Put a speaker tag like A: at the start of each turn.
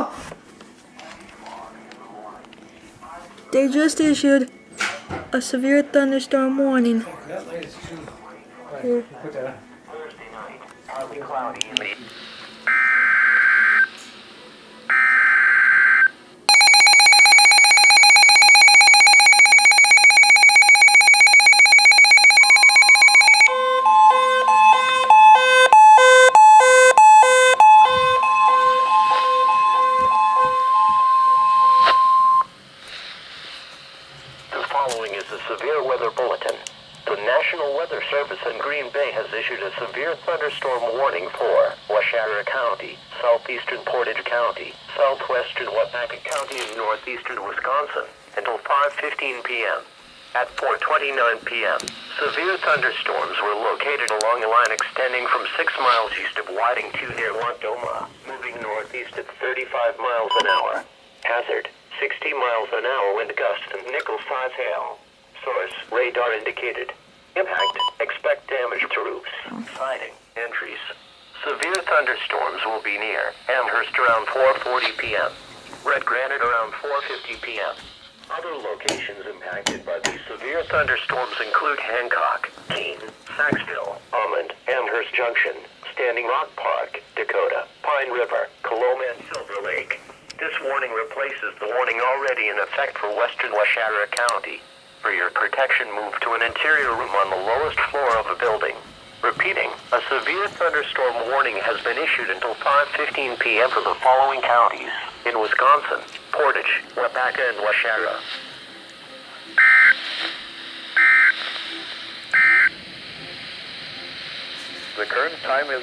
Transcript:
A: Oh! They just issued a severe thunderstorm warning.
B: That light is too.
A: Here.
B: Put that on.
C: Thursday night, partly cloudy in the... The following is a severe weather bulletin. The National Weather Service in Green Bay has issued a severe thunderstorm warning for Washara County, southeastern Portage County, southwestern Wapaka County, and northeastern Wisconsin until 5:15 p.m. At 4:29 p.m., severe thunderstorms were located along a line extending from 6 miles east of Whiting to near Montdoma, moving northeast at 35 miles an hour. Hazard, 60 miles an hour wind gusts and nickel-size hail. Source, radar indicated. Impact, expect damage to roofs, siding, entries. Severe thunderstorms will be near Amherst around 4:40 p.m. Red Granite around 4:50 p.m. Other locations impacted by these severe thunderstorms include Hancock, Keene, Saxville, Almond, Amherst Junction, Standing Rock Park, Dakota, Pine River, Coloma, and Silver Lake. This warning replaces the warning already in effect for western Washara County. For your protection, move to an interior room on the lowest floor of the building. Repeating, a severe thunderstorm warning has been issued until 5:15 p.m. for the following counties in Wisconsin: Portage, Wapaka, and Washara.
D: The current time is